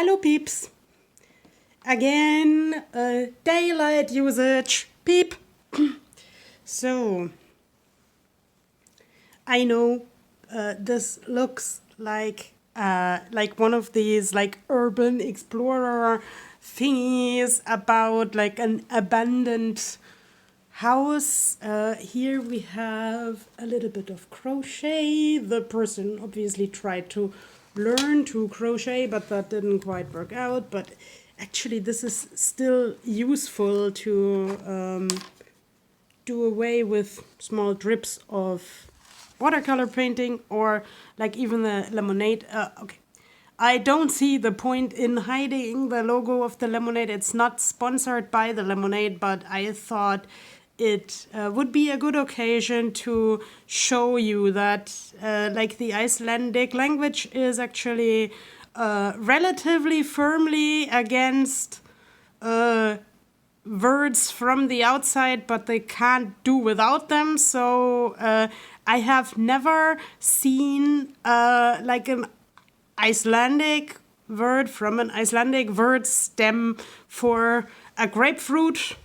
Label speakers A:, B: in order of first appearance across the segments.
A: Hello peeps! Again, daylight usage. Peep! So, I know this looks like one of these like urban explorer thingies about like an abandoned house. Here we have a little bit of crochet. The person obviously tried to learn to crochet, but that didn't quite work out. But actually, this is still useful to do away with small drips of watercolor painting or like even the lemonade. Okay. I don't see the point in hiding the logo of the lemonade. It's not sponsored by the lemonade, but I thought it would be a good occasion to show you that like the Icelandic language is actually relatively firmly against words from the outside, but they can't do without them. So I have never seen like an Icelandic word from an Icelandic word stem for a grapefruit,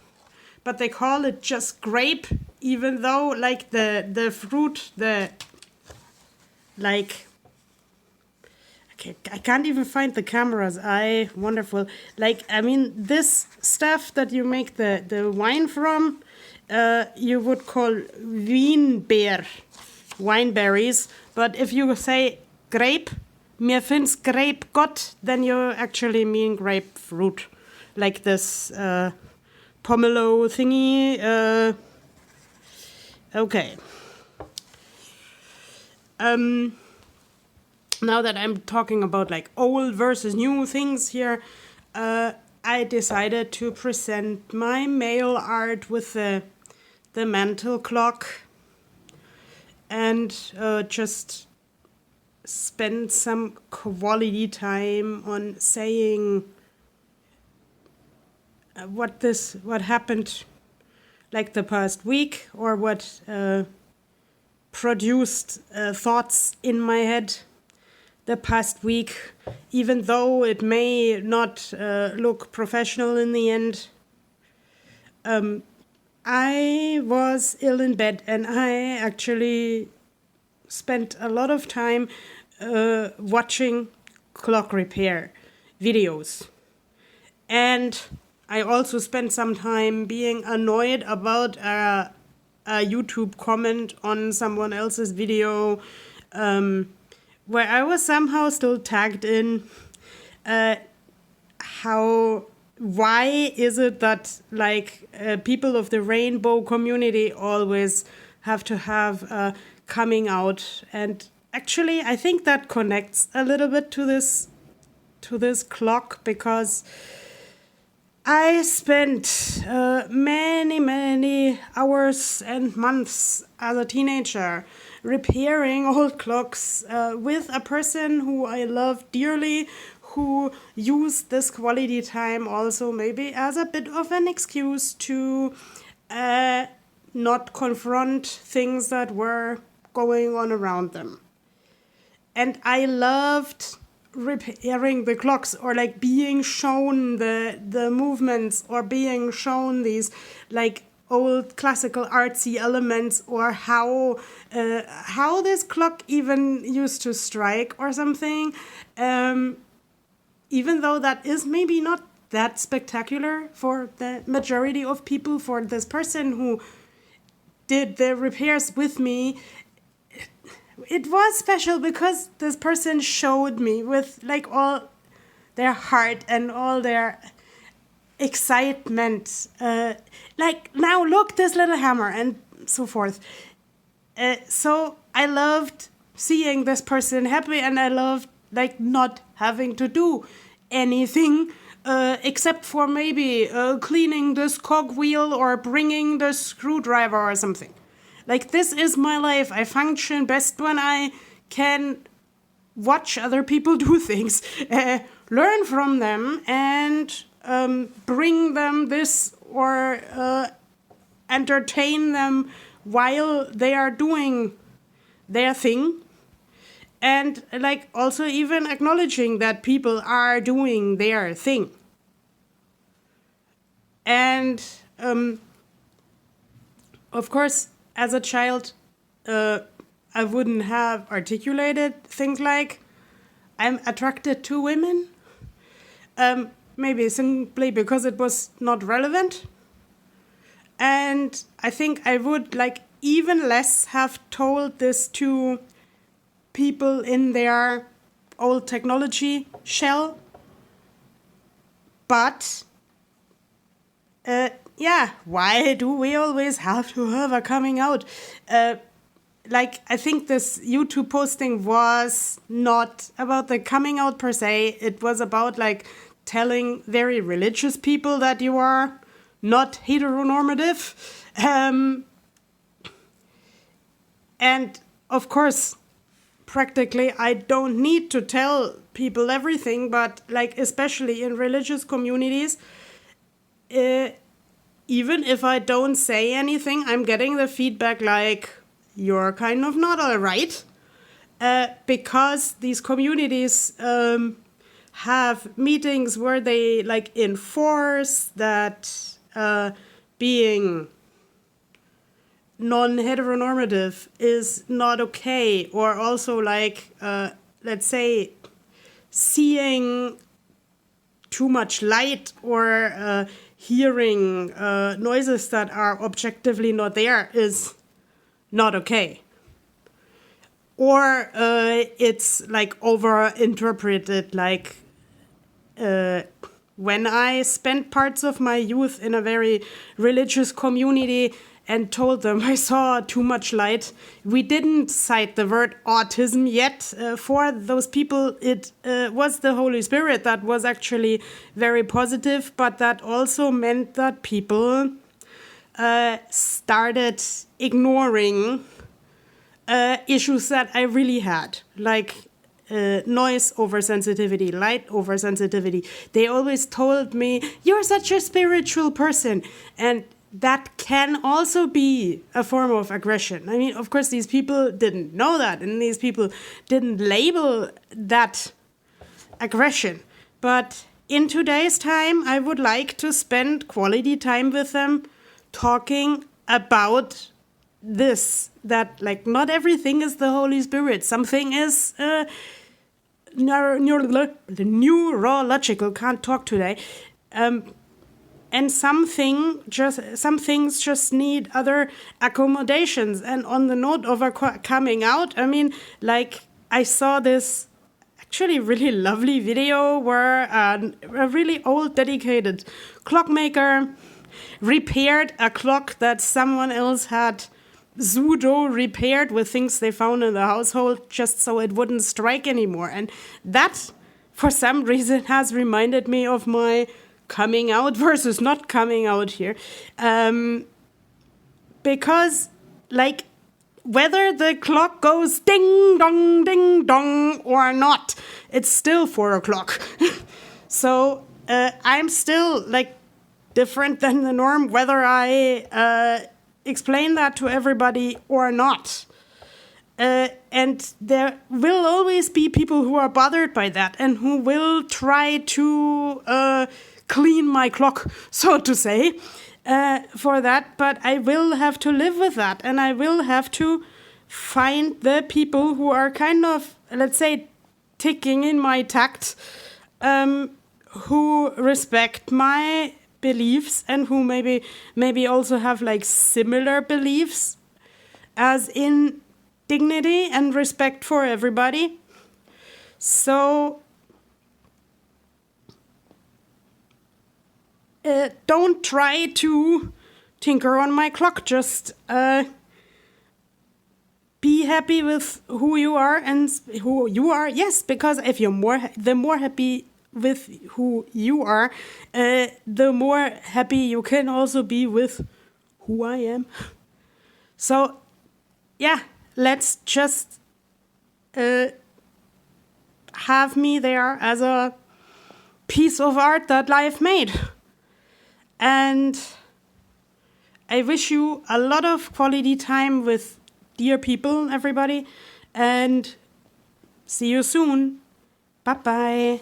A: but they call it just grape, even though like the fruit, the like, okay, I can't even find the camera's eye. Wonderful. Like, I mean, this stuff that you make the wine from, you would call wínber, wineberries. But if you say grape, mir finns grape gott, then you actually mean grapefruit. Like this pomelo thingy. Okay. Now that I'm talking about like old versus new things here, I decided to present my mail art with the mantle clock and just spend some quality time on saying what happened like the past week, or what produced thoughts in my head the past week, even though it may not look professional in the end. I was ill in bed, and I actually spent a lot of time watching clock repair videos. And I also spent some time being annoyed about a YouTube comment on someone else's video, where I was somehow still tagged in. Why is it that like people of the rainbow community always have to have coming out? And actually, I think that connects a little bit to this clock, because I spent many hours and months as a teenager repairing old clocks with a person who I love dearly, who used this quality time also maybe as a bit of an excuse to not confront things that were going on around them. And I loved repairing the clocks, or like being shown the movements, or being shown these like old classical artsy elements, or how this clock even used to strike or something, even though that is maybe not that spectacular for the majority of people. For this person who did the repairs with me, it was special, because this person showed me with like all their heart and all their excitement, like, now look, this little hammer, and so forth. So I loved seeing this person happy, and I loved like not having to do anything except for maybe cleaning this cogwheel or bringing the screwdriver or something. Like, this is my life. I function best when I can watch other people do things, learn from them, and bring them this, or entertain them while they are doing their thing. and like also even acknowledging that people are doing their thing. And of course, as a child, I wouldn't have articulated things like I'm attracted to women. Maybe simply because it was not relevant. And I think I would like even less have told this to people in their old technology shell. But yeah, why do we always have to have a coming out? Like, I think this YouTube posting was not about the coming out per se. It was about like telling very religious people that you are not heteronormative. And of course, practically, I don't need to tell people everything, but like, especially in religious communities, even if I don't say anything, I'm getting the feedback like, you're kind of not all right. Because these communities have meetings where they like enforce that being non-heteronormative is not okay, or also like let's say seeing too much light or hearing noises that are objectively not there is not okay. Or it's like over interpreted, like when I spent parts of my youth in a very religious community and told them I saw too much light, we didn't cite the word autism yet. For those people, it was the Holy Spirit that was actually very positive, but that also meant that people started ignoring issues that I really had, like noise oversensitivity, light oversensitivity. They always told me, you're such a spiritual person. And that can also be a form of aggression. I mean, of course, these people didn't know that, and these people didn't label that aggression. But in today's time, I would like to spend quality time with them talking about this, that like not everything is the Holy Spirit. Something is neurological, can't talk today. And some things just need other accommodations. And on the note of coming out, I mean, like I saw this actually really lovely video where a really old dedicated clockmaker repaired a clock that someone else had pseudo repaired with things they found in the household just so it wouldn't strike anymore. And that, for some reason, has reminded me of my coming out versus not coming out here. Because, like, whether the clock goes ding dong or not, it's still 4 o'clock. So I'm still, like, different than the norm, whether I explain that to everybody or not. And there will always be people who are bothered by that and who will try to clean my clock, so to say, for that. But I will have to live with that, and I will have to find the people who are kind of, let's say, ticking in my tact, who respect my beliefs and who maybe also have like similar beliefs, as in dignity and respect for everybody. So don't try to tinker on my clock. Just be happy with who you are and who you are. Yes, because if you're the more happy with who you are, the more happy you can also be with who I am. So, yeah, let's just have me there as a piece of art that life made. And I wish you a lot of quality time with dear people, everybody. And See you soon. Bye bye.